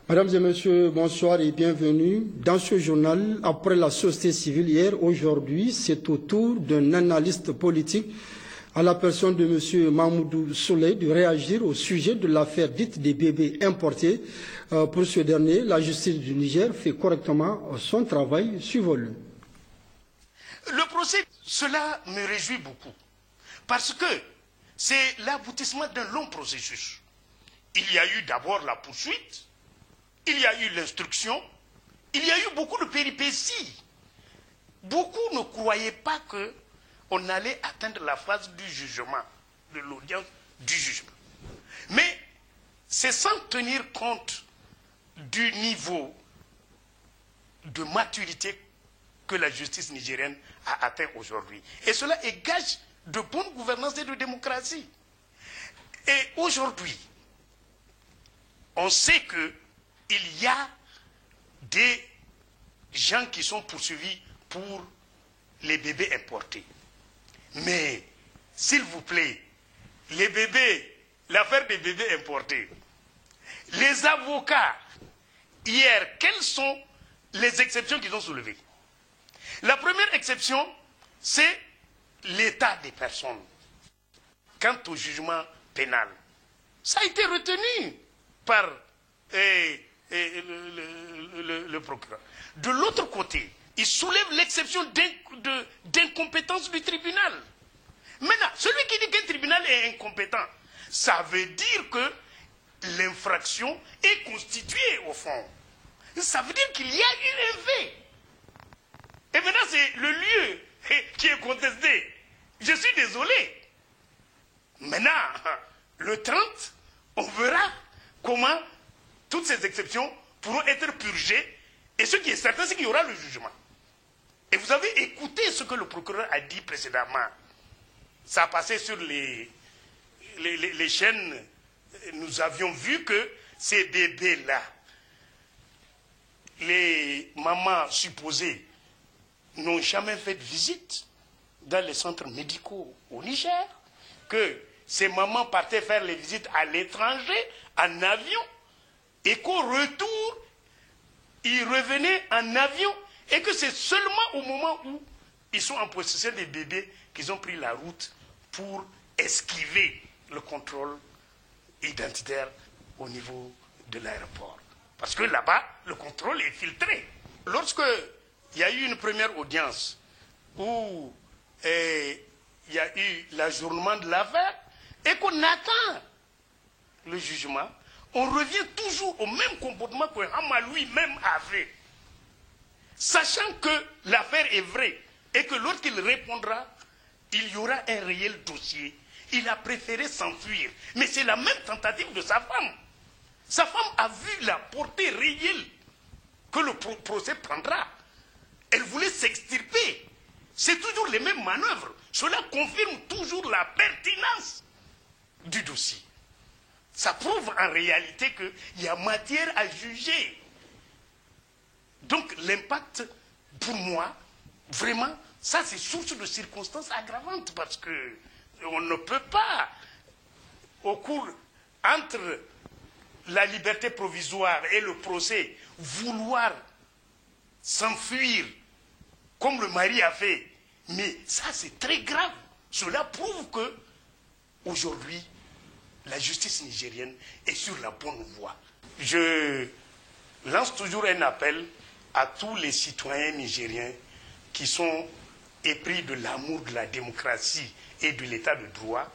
Mesdames et messieurs, bonsoir et bienvenue. Dans ce journal, après la société civile hier, aujourd'hui, c'est au tour d'un analyste politique à la personne de M. Mahmoudou Souley de réagir au sujet de l'affaire dite des bébés importés. Pour ce dernier, la justice du Niger fait correctement son travail. Suivons-le. Le procès, cela me réjouit beaucoup, parce que c'est l'aboutissement d'un long processus. Il y a eu d'abord la poursuite, il y a eu l'instruction, il y a eu beaucoup de péripéties. Beaucoup ne croyaient pas qu'on allait atteindre la phase du jugement, de l'audience du jugement. Mais c'est sans tenir compte du niveau de maturité que la justice nigérienne a atteint aujourd'hui. Et cela est gage de bonne gouvernance et de démocratie. Et aujourd'hui, on sait qu'il y a des gens qui sont poursuivis pour les bébés importés. Mais, s'il vous plaît, les bébés, l'affaire des bébés importés, les avocats, hier, quelles sont les exceptions qu'ils ont soulevées? La première exception, c'est l'état des personnes. Quant au jugement pénal, ça a été retenu par le procureur. De l'autre côté, il soulève l'exception d'incompétence du tribunal. Maintenant, celui qui dit qu'un tribunal est incompétent, ça veut dire que l'infraction est constituée au fond. Ça veut dire qu'il y a eu un fait. Et maintenant, c'est le lieu qui est contesté. Je suis désolé. Maintenant, le 30, on verra comment toutes ces exceptions pourront être purgées. Et ce qui est certain, c'est qu'il y aura le jugement. Et vous avez écouté ce que le procureur a dit précédemment. Ça a passé sur les chaînes. Nous avions vu que ces bébés-là, les mamans supposées, n'ont jamais fait de visite dans les centres médicaux au Niger, que ces mamans partaient faire les visites à l'étranger, en avion, et qu'au retour, ils revenaient en avion, et que c'est seulement au moment où ils sont en possession des bébés qu'ils ont pris la route pour esquiver le contrôle identitaire au niveau de l'aéroport. Parce que là-bas, le contrôle est filtré. Lorsque il y a eu une première audience où il y a eu l'ajournement de l'affaire et qu'on attend le jugement, on revient toujours au même comportement que Hama lui-même avait. Sachant que l'affaire est vraie et que lorsqu'il répondra, il y aura un réel dossier. Il a préféré s'enfuir. Mais c'est la même tentative de sa femme. Sa femme a vu la portée réelle que le procès prendra. Elle voulait s'extirper. C'est toujours les mêmes manœuvres. Cela confirme toujours la pertinence du dossier. Ça prouve en réalité qu'il y a matière à juger. Donc l'impact, pour moi, vraiment, ça c'est source de circonstances aggravantes parce qu'on ne peut pas, au cours, entre la liberté provisoire et le procès, vouloir s'enfuir comme le mari a fait. Mais ça, c'est très grave. Cela prouve que, aujourd'hui, la justice nigérienne est sur la bonne voie. Je lance toujours un appel à tous les citoyens nigériens qui sont épris de l'amour de la démocratie et de l'état de droit,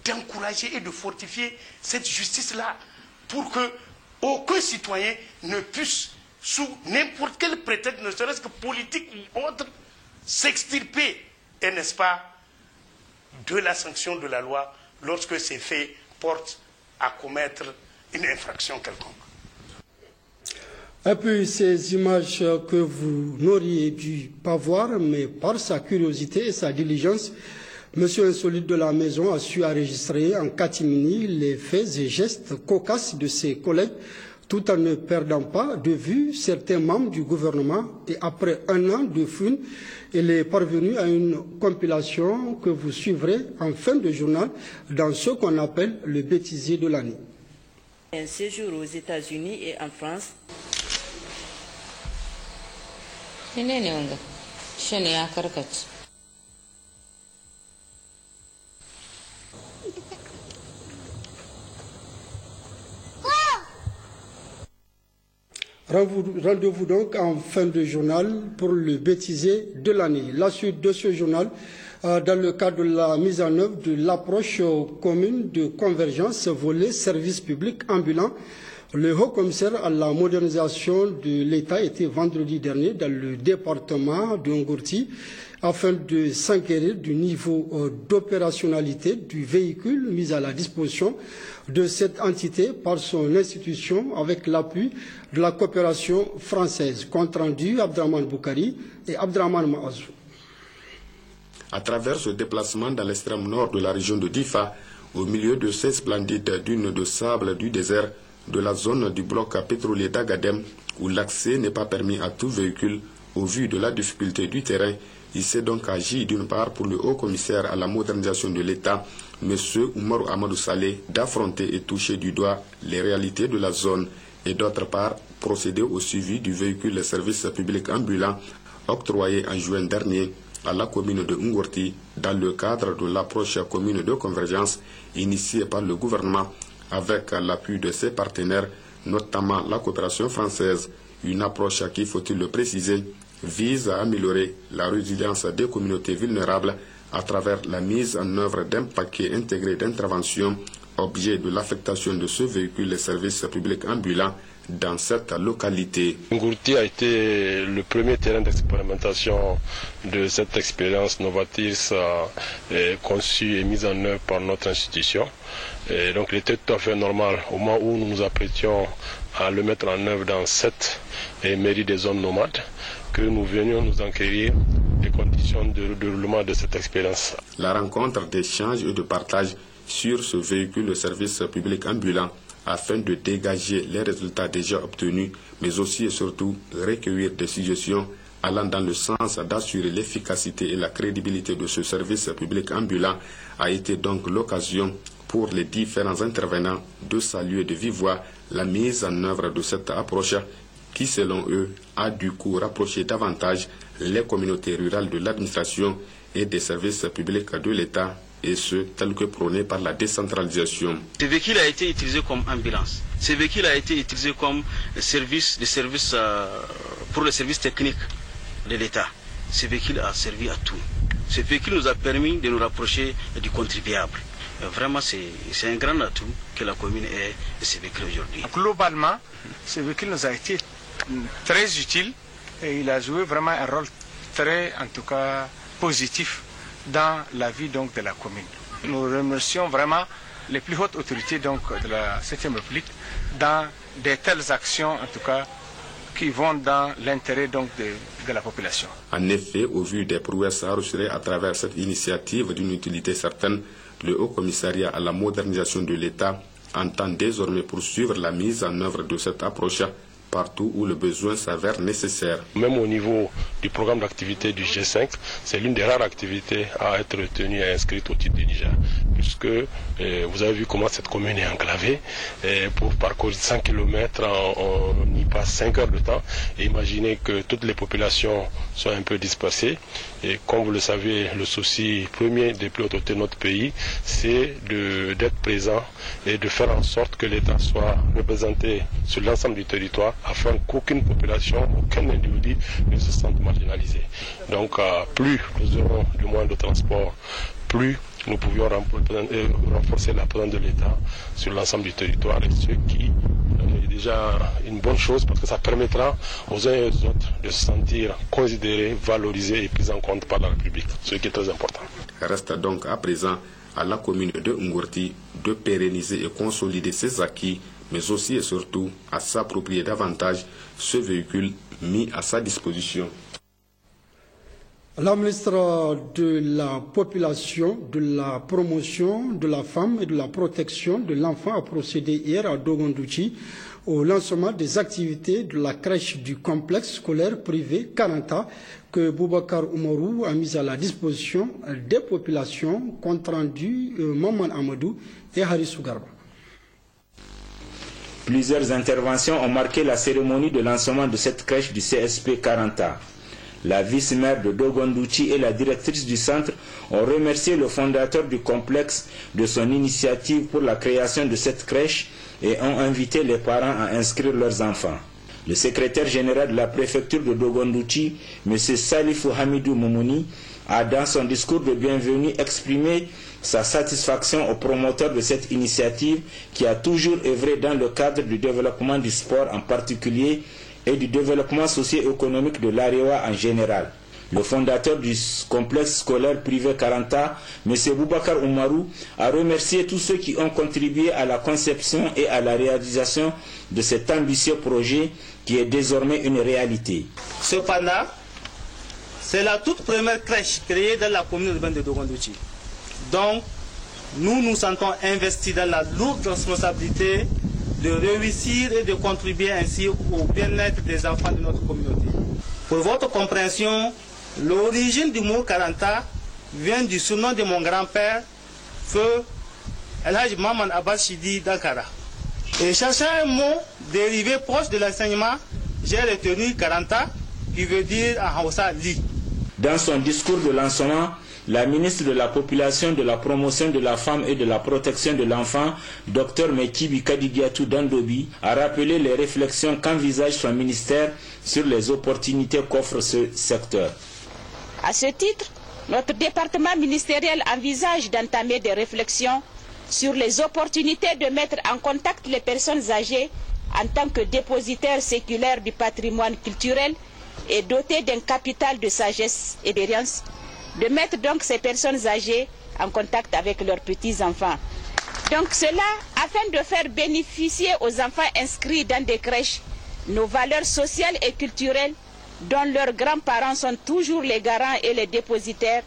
d'encourager et de fortifier cette justice-là pour que aucun citoyen ne puisse, sous n'importe quel prétexte, ne serait-ce que politique ou autre, s'extirper, et n'est-ce pas, de la sanction de la loi lorsque ces faits portent à commettre une infraction quelconque. Et puis ces images que vous n'auriez dû pas voir, mais par sa curiosité et sa diligence, Monsieur Insolite de la Maison a su enregistrer en catimini les faits et gestes cocasses de ses collègues, tout en ne perdant pas de vue certains membres du gouvernement. Et après un an de fouine, il est parvenu à une compilation que vous suivrez en fin de journal dans ce qu'on appelle le bêtisier de l'année. Un séjour aux États-Unis et en France. Rendez-vous donc en fin de journal pour le bêtisier de l'année. La suite de ce journal, dans le cadre de la mise en œuvre de l'approche commune de convergence volet service public ambulant, le haut-commissaire à la modernisation de l'État était vendredi dernier dans le département de Ngourti afin de s'enquérir du niveau d'opérationnalité du véhicule mis à la disposition de cette entité par son institution avec l'appui de la coopération française. Compte rendu Abdraman Boukari et Abdraman Maazou. À travers ce déplacement dans l'extrême nord de la région de Difa, au milieu de ces splendides dunes de sable du désert, de la zone du bloc pétrolier d'Agadem, où l'accès n'est pas permis à tout véhicule au vu de la difficulté du terrain, il s'est donc agi d'une part pour le haut-commissaire à la modernisation de l'État, M. Oumarou Amadou Saleh, d'affronter et toucher du doigt les réalités de la zone et d'autre part procéder au suivi du véhicule service public ambulant octroyé en juin dernier à la commune de Ngourti dans le cadre de l'approche commune de convergence initiée par le gouvernement avec l'appui de ses partenaires, notamment la coopération française, une approche qui, faut-il le préciser, vise à améliorer la résilience des communautés vulnérables à travers la mise en œuvre d'un paquet intégré d'interventions, objet de l'affectation de ce véhicule de service public ambulant dans cette localité. Ngourti a été le premier terrain d'expérimentation de cette expérience novatrice conçue et mise en œuvre par notre institution. Et donc il était tout à fait normal au moment où nous nous apprêtions à le mettre en œuvre dans cette mairie des zones nomades que nous venions nous enquérir des conditions de déroulement de cette expérience. La rencontre d'échange et de partage sur ce véhicule de service public ambulant afin de dégager les résultats déjà obtenus, mais aussi et surtout recueillir des suggestions allant dans le sens d'assurer l'efficacité et la crédibilité de ce service public ambulant, a été donc l'occasion pour les différents intervenants de saluer de vive voix la mise en œuvre de cette approche qui, selon eux, a du coup rapproché davantage les communautés rurales de l'administration et des services publics de l'État, et ce, tel que prôné par la décentralisation. Ce véhicule a été utilisé comme ambulance. Ce véhicule a été utilisé comme service pour le service technique de l'État. Ce véhicule a servi à tout. Ce véhicule nous a permis de nous rapprocher du contribuable. Vraiment, c'est un grand atout que la commune ait ce véhicule aujourd'hui. Globalement, ce véhicule nous a été très utile et il a joué vraiment un rôle très, en tout cas, positif dans la vie donc, de la commune. Nous remercions vraiment les plus hautes autorités donc, de la 7e République dans de telles actions, en tout cas, qui vont dans l'intérêt donc de la population. En effet, au vu des prouesses enregistrées à travers cette initiative d'une utilité certaine, le Haut-Commissariat à la modernisation de l'État entend désormais poursuivre la mise en œuvre de cette approche partout où le besoin s'avère nécessaire. Même au niveau du programme d'activité du G5, c'est l'une des rares activités à être retenue et inscrite au titre du Niger, puisque vous avez vu comment cette commune est enclavée. Pour parcourir 100 km, on y passe 5 heures de temps. Et imaginez que toutes les populations soient un peu dispersées. Et comme vous le savez, le souci premier des plus hautes autorités de notre pays, c'est d'être présent et de faire en sorte que l'État soit représenté sur l'ensemble du territoire, afin qu'aucune population, aucun individu ne se sente marginalisé. Donc plus nous aurons de moyens de transport, plus nous pouvions renforcer la présence de l'État sur l'ensemble du territoire, et ce qui est déjà une bonne chose parce que ça permettra aux uns et aux autres de se sentir considérés, valorisés et pris en compte par la République, ce qui est très important. Reste donc à présent à la commune de Ngourti de pérenniser et consolider ses acquis, mais aussi et surtout à s'approprier davantage ce véhicule mis à sa disposition. La ministre de la Population, de la Promotion de la Femme et de la Protection de l'Enfant a procédé hier à Dogondouchi au lancement des activités de la crèche du complexe scolaire privé Kananta que Boubacar Oumarou a mis à la disposition des populations, compte rendu Maman Amadou et Harissou Garba. Plusieurs interventions ont marqué la cérémonie de lancement de cette crèche du CSP Karanta. La vice-maire de Dogondouchi et la directrice du centre ont remercié le fondateur du complexe de son initiative pour la création de cette crèche et ont invité les parents à inscrire leurs enfants. Le secrétaire général de la préfecture de Dogondouchi, M. Salifou Hamidou Moumouni, a dans son discours de bienvenue exprimé sa satisfaction aux promoteurs de cette initiative qui a toujours œuvré dans le cadre du développement du sport en particulier et du développement socio-économique de l'Arewa en général. Le fondateur du complexe scolaire privé Karanta, M. Boubacar Oumarou, a remercié tous ceux qui ont contribué à la conception et à la réalisation de cet ambitieux projet qui est désormais une réalité. Cependant, c'est la toute première crèche créée dans la commune urbaine de Dogondouchi. Donc, nous nous sentons investis dans la lourde responsabilité de réussir et de contribuer ainsi au bien-être des enfants de notre communauté. Pour votre compréhension, l'origine du mot Karanta vient du surnom de mon grand-père, Feu El Hadj Maman Abbas Chidi Dakara. Et cherchant un mot dérivé proche de l'enseignement, j'ai retenu Karanta, qui veut dire en Hausa Li. Dans son discours de lancement, la ministre de la Population, de la Promotion de la Femme et de la Protection de l'Enfant, Dr Mekibi Kadidiatou Dandobi, a rappelé les réflexions qu'envisage son ministère sur les opportunités qu'offre ce secteur. À ce titre, notre département ministériel envisage d'entamer des réflexions sur les opportunités de mettre en contact les personnes âgées en tant que dépositaires séculaires du patrimoine culturel et dotés d'un capital de sagesse et d'expérience, de mettre donc ces personnes âgées en contact avec leurs petits-enfants. Donc cela afin de faire bénéficier aux enfants inscrits dans des crèches nos valeurs sociales et culturelles dont leurs grands-parents sont toujours les garants et les dépositaires,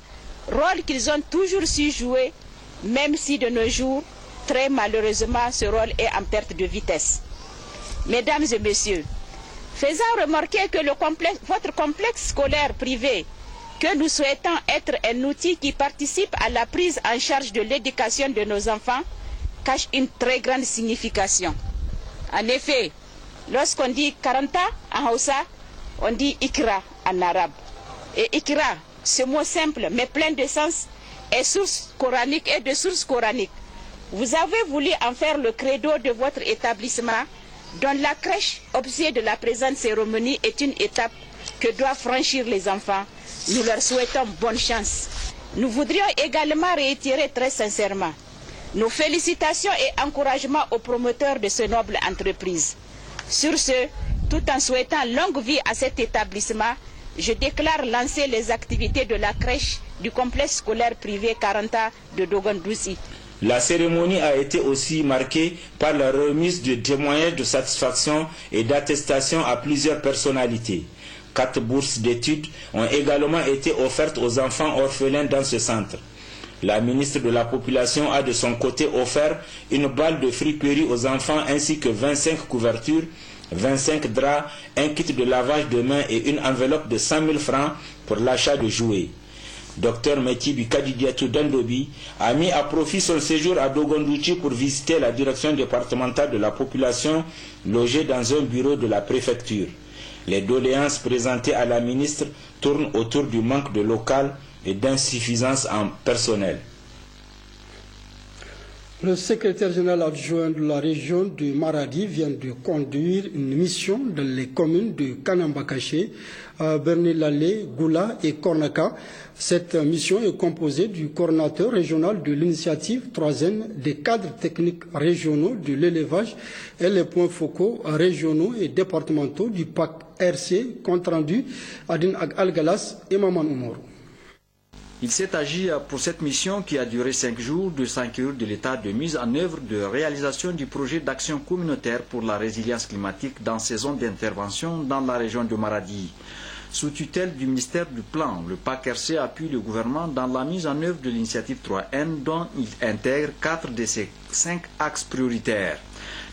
rôle qu'ils ont toujours su jouer, même si de nos jours, très malheureusement, ce rôle est en perte de vitesse. Mesdames et messieurs, faisant remarquer que votre complexe scolaire privé, que nous souhaitons être un outil qui participe à la prise en charge de l'éducation de nos enfants, cache une très grande signification. En effet, lorsqu'on dit Karanta en Hausa, on dit Ikra en arabe. Et Ikra, ce mot simple mais plein de sens, est source coranique et de source coranique. Vous avez voulu en faire le credo de votre établissement, dont la crèche, objet de la présente cérémonie, est une étape que doivent franchir les enfants. Nous leur souhaitons bonne chance. Nous voudrions également réitérer très sincèrement nos félicitations et encouragements aux promoteurs de ce noble entreprise. Sur ce, tout en souhaitant longue vie à cet établissement, je déclare lancer les activités de la crèche du complexe scolaire privé Karanta de Dogondouchi. La cérémonie a été aussi marquée par la remise de témoignages de satisfaction et d'attestation à plusieurs personnalités. 4 bourses d'études ont également été offertes aux enfants orphelins dans ce centre. La ministre de la Population a de son côté offert une balle de friperie aux enfants ainsi que 25 couvertures, 25 draps, un kit de lavage de mains et une enveloppe de 100 000 francs pour l'achat de jouets. Dr Mekibi Kadidiatou Dandobi a mis à profit son séjour à Dogondouchi pour visiter la direction départementale de la population logée dans un bureau de la préfecture. Les doléances présentées à la ministre tournent autour du manque de local et d'insuffisance en personnel. Le secrétaire général adjoint de la région de Maradi vient de conduire une mission dans les communes de Kanambakaché, Bernilale, Goula et Kornaka. Cette mission est composée du coordinateur régional de l'initiative 3N, des cadres techniques régionaux de l'élevage et les points focaux régionaux et départementaux du PAC RC, compte rendu Adin Al-Galas et Maman Oumarou. Il s'est agi pour cette mission qui a duré 5 jours de s'inquiéter de l'état de mise en œuvre de réalisation du projet d'action communautaire pour la résilience climatique dans ses zones d'intervention dans la région de Maradi. Sous tutelle du ministère du Plan, le PAC-RC appuie le gouvernement dans la mise en œuvre de l'initiative 3N dont il intègre 4 de ses 5 axes prioritaires.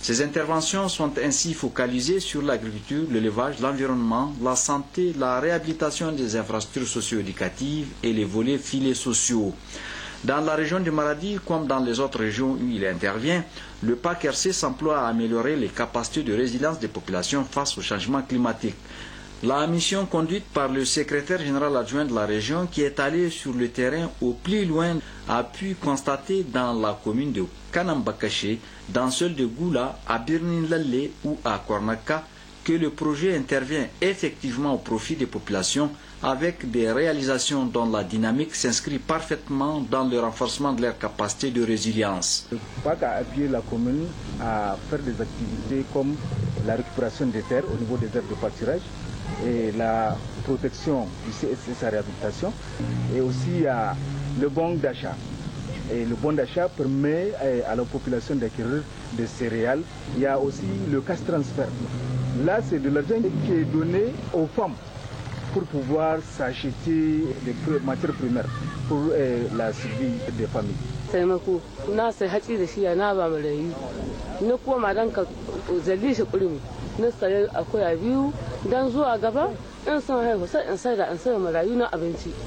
Ces interventions sont ainsi focalisées sur l'agriculture, l'élevage, l'environnement, la santé, la réhabilitation des infrastructures socio-éducatives et les volets filets sociaux. Dans la région du Maradi, comme dans les autres régions où il intervient, le PAC-RC s'emploie à améliorer les capacités de résilience des populations face au changement climatique. La mission conduite par le secrétaire général adjoint de la région, qui est allé sur le terrain au plus loin, a pu constater dans la commune de Kanambakaché, dans celle de Goula, à Birnin-Lalle ou à Kornaka, que le projet intervient effectivement au profit des populations avec des réalisations dont la dynamique s'inscrit parfaitement dans le renforcement de leur capacité de résilience. Le PAC a appuyé la commune à faire des activités comme la récupération des terres au niveau des aires de pâturage et la protection du CSC, sa réhabilitation, et aussi le bon d'achat. Et le bon d'achat permet à la population d'acquérir des céréales. Il y a aussi le cash transfert. Là, c'est de l'argent qui est donné aux femmes pour pouvoir s'acheter des matières premières pour la survie des familles.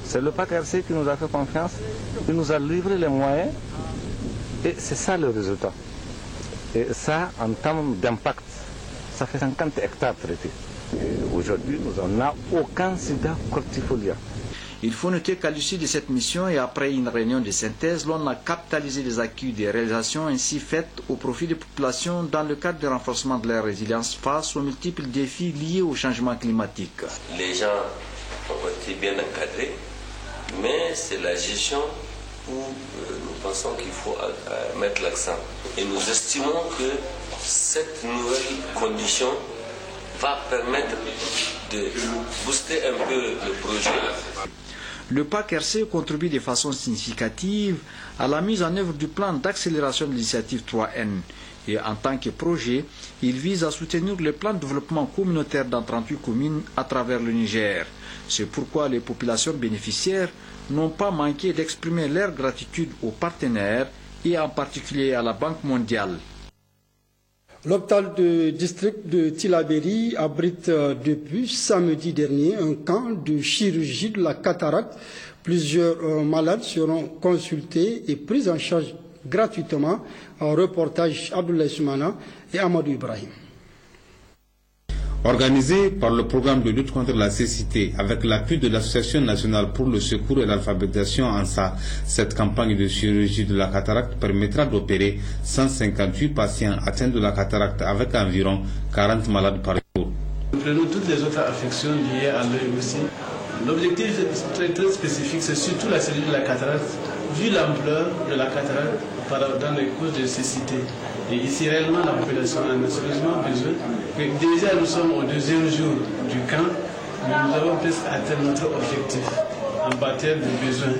C'est le PAC-RC qui nous a fait confiance, qui nous a livré les moyens, et c'est ça le résultat. Et ça, en termes d'impact, ça fait 50 hectares traités. Aujourd'hui, nous n'avons aucun sida cortifolia. Il faut noter qu'à l'issue de cette mission et après une réunion de synthèse, l'on a capitalisé les acquis des réalisations ainsi faites au profit des populations dans le cadre du renforcement de leur résilience face aux multiples défis liés au changement climatique. Les gens ont été bien encadrés, mais c'est la gestion où nous pensons qu'il faut mettre l'accent. Et nous estimons que cette nouvelle condition va permettre de booster un peu le projet. Le PAC-RC contribue de façon significative à la mise en œuvre du plan d'accélération de l'initiative 3N. Et en tant que projet, il vise à soutenir le plan de développement communautaire dans 38 communes à travers le Niger. C'est pourquoi les populations bénéficiaires n'ont pas manqué d'exprimer leur gratitude aux partenaires et en particulier à la Banque mondiale. L'hôpital de district de Tillabéri abrite depuis samedi dernier un camp de chirurgie de la cataracte. Plusieurs malades seront consultés et pris en charge gratuitement. En reportage Abdoulaye Soumana et Amadou Ibrahim. Organisé par le programme de lutte contre la cécité avec l'appui de l'Association nationale pour le secours et l'alphabétisation ANSA, cette campagne de chirurgie de la cataracte permettra d'opérer 158 patients atteints de la cataracte avec environ 40 malades par jour. Nous prenons toutes les autres affections liées à l'œil aussi. L'objectif très spécifique, c'est surtout la cellule de la cataracte, vu l'ampleur de la cataracte dans les causes de cécité. Et ici, réellement, la population en a sérieusement besoin. Déjà, nous sommes au deuxième jour du camp, mais nous avons presque atteint notre objectif en matière de besoins.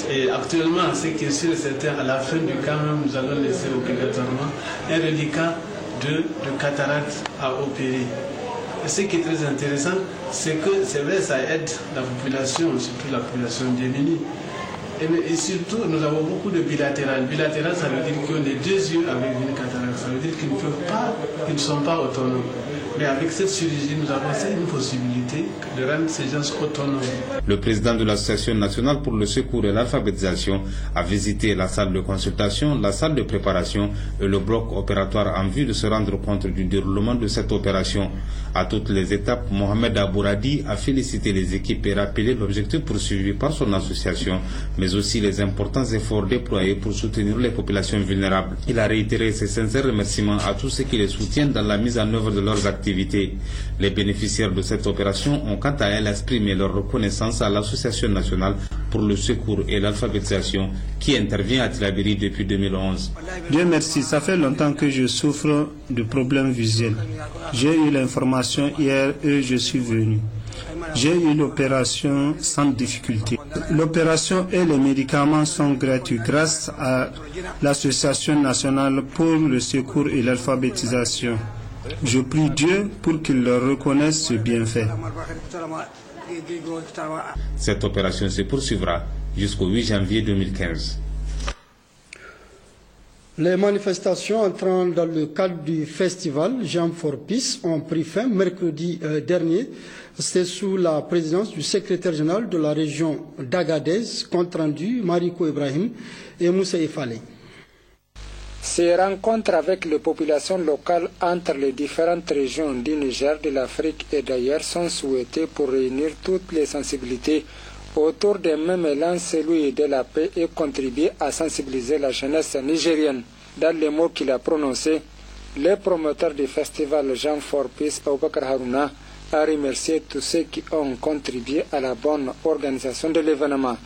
Et actuellement, ce qui est sûr et certain, à la fin du camp, nous allons laisser obligatoirement un reliquat de cataracte à opérer. Et ce qui est très intéressant, c'est que c'est vrai, ça aide la population, surtout la population démunie. Et surtout, nous avons beaucoup de bilatérales. Bilatéral, ça veut dire qu'on est deux yeux avec une cataracte. Ça veut dire qu'ils ne sont pas autonomes. Mais avec cette chirurgie, nous avons une possibilité de rendre ces gens autonomes. Le président de l'Association nationale pour le secours et l'alphabétisation a visité la salle de consultation, la salle de préparation et le bloc opératoire en vue de se rendre compte du déroulement de cette opération. À toutes les étapes, Mohamed Abouradi a félicité les équipes et rappelé l'objectif poursuivi par son association, mais aussi les importants efforts déployés pour soutenir les populations vulnérables. Il a réitéré ses sincères remerciements à tous ceux qui les soutiennent dans la mise en œuvre de leurs activités. Les bénéficiaires de cette opération ont quant à elles exprimé leur reconnaissance à l'Association nationale pour le secours et l'alphabétisation qui intervient à Tillabéri depuis 2011. Dieu merci, ça fait longtemps que je souffre de problèmes visuels. J'ai eu l'information hier et je suis venu. J'ai eu l'opération sans difficulté. L'opération et les médicaments sont gratuits grâce à l'Association nationale pour le secours et l'alphabétisation. Je prie Dieu pour qu'il leur reconnaisse ce bienfait. Cette opération se poursuivra jusqu'au 8 janvier 2015. Les manifestations entrant dans le cadre du festival Jam for Peace ont pris fin mercredi dernier. C'était sous la présidence du secrétaire général de la région d'Agadez, compte rendu Mariko Ibrahim et Moussa Efale. Ces rencontres avec les populations locales entre les différentes régions du Niger, de l'Afrique et d'ailleurs sont souhaitées pour réunir toutes les sensibilités autour d'un même élan, celui de la paix, et contribuer à sensibiliser la jeunesse nigérienne. Dans les mots qu'il a prononcés, le promoteur du festival Jam for Peace, Aboubakar Harouna, a remercié tous ceux qui ont contribué à la bonne organisation de l'événement.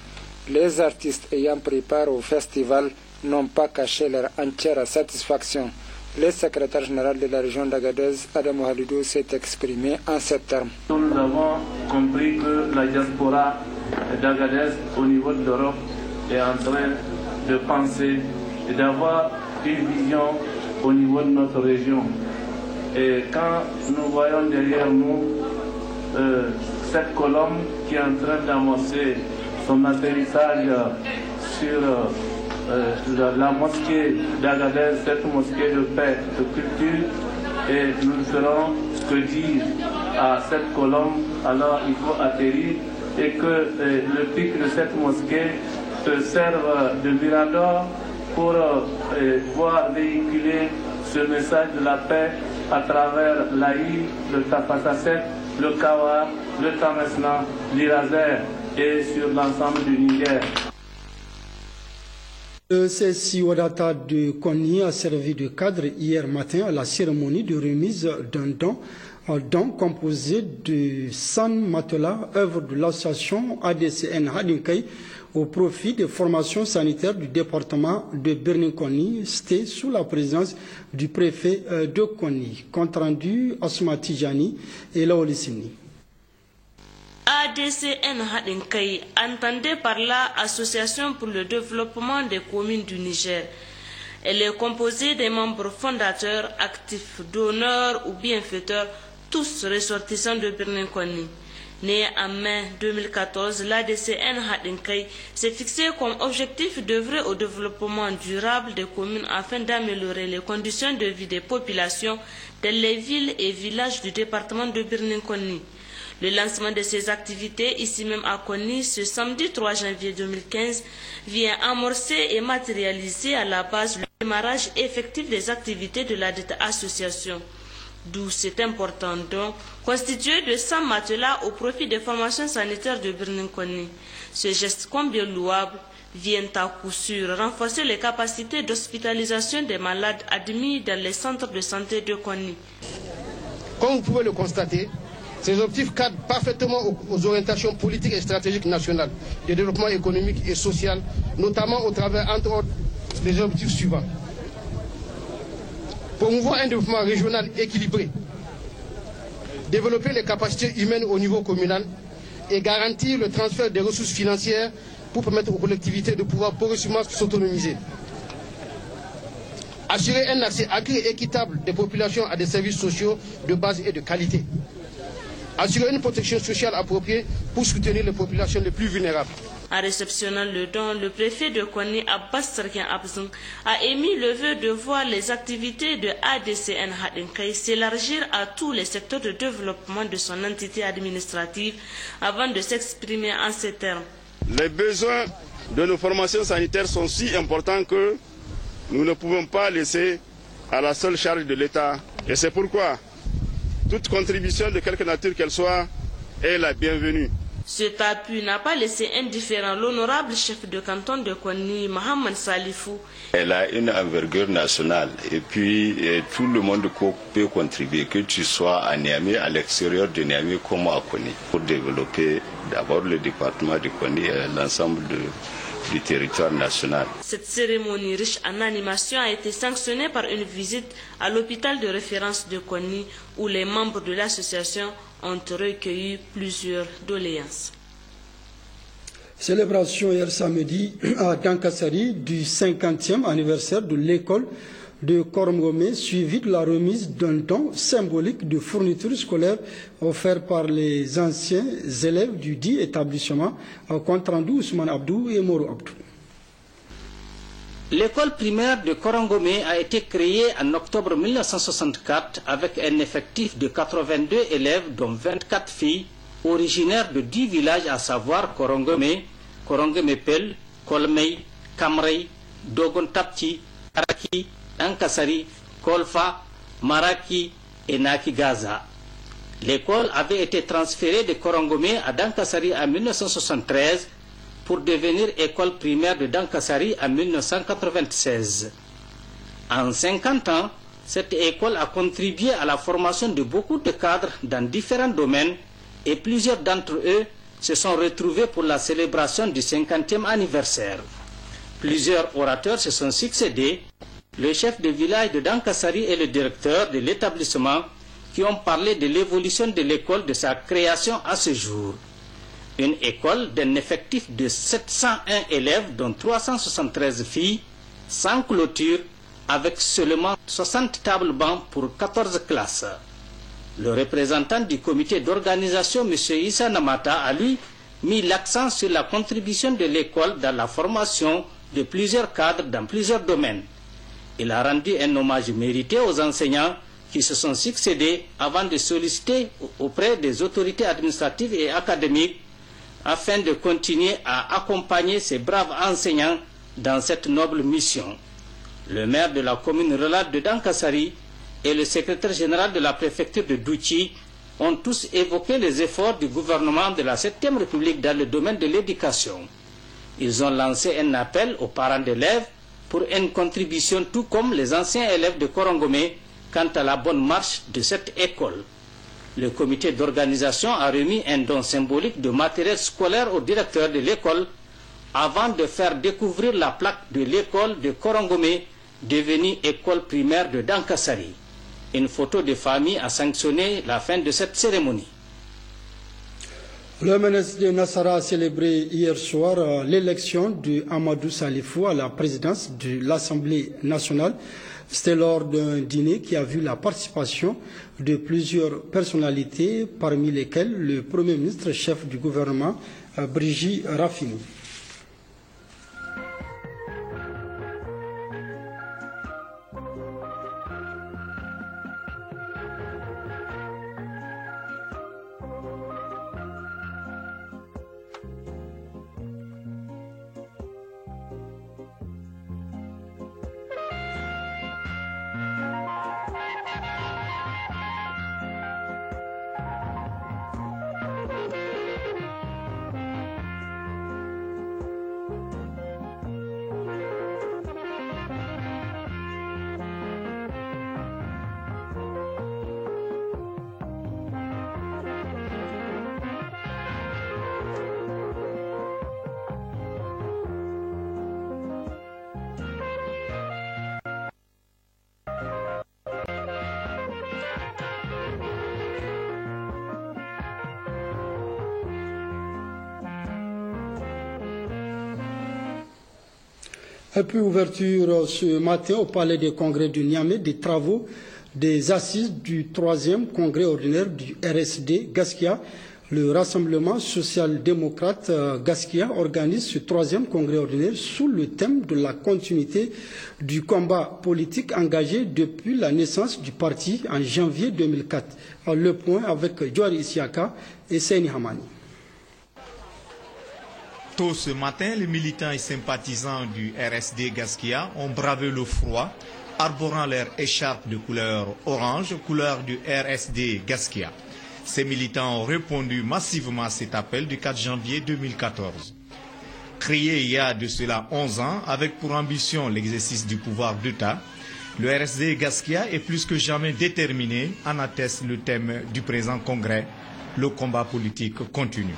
Les artistes ayant pris part au festival n'ont pas caché leur entière satisfaction. Le secrétaire général de la région d'Agadez, Adam Halidou, s'est exprimé en ces termes. Nous avons compris que la diaspora d'Agadez au niveau de l'Europe est en train de penser et d'avoir une vision au niveau de notre région. Et quand nous voyons derrière nous cette colonne qui est en train d'amorcer son atterrissage sur la mosquée d'Agadez, cette mosquée de paix, de culture, et nous ne ferons que dire à cette colonne, alors il faut atterrir, et que le pic de cette mosquée se serve de mirador pour voir véhiculer ce message de la paix à travers l'Aïe, le Tafasasset, le Kawa, le Tamesna, l'Irazer et sur l'ensemble du Niger. Le CSI Wadata de Konni a servi de cadre hier matin à la cérémonie de remise d'un don composé de 100 matelas, œuvre de l'association ADCN Hadinkai, au profit des formations sanitaires du département de Birnin-Konni. C'était sous la présidence du préfet de Konni. Compte rendu Asma Tijani et Laolissini. ADCN Hadinkai, entendait par là Association pour le développement des communes du Niger. Elle est composée des membres fondateurs, actifs, donneurs ou bienfaiteurs, tous ressortissants de Birnin-Konni. Née en mai 2014, l'ADCN Hadinkai s'est fixé comme objectif d'œuvrer au développement durable des communes afin d'améliorer les conditions de vie des populations dans les villes et villages du département de Birnin-Konni. Le lancement de ces activités, ici même à Konni, ce samedi 3 janvier 2015, vient amorcer et matérialiser à la base le démarrage effectif des activités de la dite association. D'où cet important don, constitué de 100 matelas au profit des formations sanitaires de Birnin-Konni. Ce geste combien louable vient à coup sûr renforcer les capacités d'hospitalisation des malades admis dans les centres de santé de Konni. Comme vous pouvez le constater, ces objectifs cadrent parfaitement aux orientations politiques et stratégiques nationales de développement économique et social, notamment au travers, entre autres, des objectifs suivants. Promouvoir un développement régional équilibré, développer les capacités humaines au niveau communal et garantir le transfert des ressources financières pour permettre aux collectivités de pouvoir progressivement s'autonomiser. Assurer un accès accru et équitable des populations à des services sociaux de base et de qualité. Assurer une protection sociale appropriée pour soutenir les populations les plus vulnérables. En réceptionnant le don, le préfet de Konni, Abbas Sarkin Abzoum, a émis le vœu de voir les activités de ADCN Hadinkai s'élargir à tous les secteurs de développement de son entité administrative avant de s'exprimer en ces termes. Les besoins de nos formations sanitaires sont si importants que nous ne pouvons pas laisser à la seule charge de l'État. Et c'est pourquoi toute contribution de quelque nature qu'elle soit est la bienvenue. Cet appui n'a pas laissé indifférent l'honorable chef de canton de Konni, Mohamed Salifou. Elle a une envergure nationale et puis tout le monde peut contribuer, que tu sois à Niamey, à l'extérieur de Niamey comme à Konni, pour développer d'abord le département de Konni et l'ensemble du territoire national. Cette cérémonie riche en animation a été sanctionnée par une visite à l'hôpital de référence de Konni où les membres de l'association ont recueilli plusieurs doléances. Célébration hier samedi à Dankassari du 50e anniversaire de l'école de Kormgomé, suivi de la remise d'un don symbolique de fournitures scolaires offertes par les anciens élèves du dit établissement, compte rendu Ousmane Abdou et Moro Abdou. L'école primaire de Korongomé a été créée en octobre 1964 avec un effectif de 82 élèves, dont 24 filles, originaires de 10 villages, à savoir Korongomé, Korongomépel, Kolmei, Kamrei, Dogontapti, Araki, Dankasari, Kolfa, Maraki et Nakigaza. L'école avait été transférée de Korongomé à Dankasari en 1973 pour devenir école primaire de Dankasari en 1996. En 50 ans, cette école a contribué à la formation de beaucoup de cadres dans différents domaines et plusieurs d'entre eux se sont retrouvés pour la célébration du 50e anniversaire. Plusieurs orateurs se sont succédés, le chef de village de Dankasari et le directeur de l'établissement, qui ont parlé de l'évolution de l'école de sa création à ce jour. Une école d'un effectif de 701 élèves, dont 373 filles, sans clôture, avec seulement 60 tables bancs pour 14 classes. Le représentant du comité d'organisation, M. Issa Namata, a lui mis l'accent sur la contribution de l'école dans la formation de plusieurs cadres dans plusieurs domaines. Il a rendu un hommage mérité aux enseignants qui se sont succédés avant de solliciter auprès des autorités administratives et académiques afin de continuer à accompagner ces braves enseignants dans cette noble mission. Le maire de la commune rurale de Dankasari et le secrétaire général de la préfecture de Douchi ont tous évoqué les efforts du gouvernement de la 7e République dans le domaine de l'éducation. Ils ont lancé un appel aux parents d'élèves pour une contribution, tout comme les anciens élèves de Korongomé, quant à la bonne marche de cette école. Le comité d'organisation a remis un don symbolique de matériel scolaire au directeur de l'école avant de faire découvrir la plaque de l'école de Korongomé, devenue école primaire de Dankasari. Une photo de famille a sanctionné la fin de cette cérémonie. Le ministre de Nassara a célébré hier soir l'élection de Amadou Salifou à la présidence de l'Assemblée nationale. C'était lors d'un dîner qui a vu la participation de plusieurs personnalités, parmi lesquelles le Premier ministre chef du gouvernement, Brigitte Rafini. Et puis ouverture ce matin au Palais des Congrès du Niamey des travaux des assises du 3e congrès ordinaire du RSD Gaskia. Le Rassemblement social-démocrate Gaskia organise ce 3e congrès ordinaire sous le thème de la continuité du combat politique engagé depuis la naissance du parti en janvier 2004. Le point avec Djouari Isiaka et Seyni Hamani. Tôt ce matin, les militants et sympathisants du RSD Gaskia ont bravé le froid, arborant leur écharpe de couleur orange, couleur du RSD Gaskia. Ces militants ont répondu massivement à cet appel du 4 janvier 2014. Créé il y a de cela 11 ans, avec pour ambition l'exercice du pouvoir d'État, le RSD Gaskia est plus que jamais déterminé, en atteste le thème du présent congrès, le combat politique continue.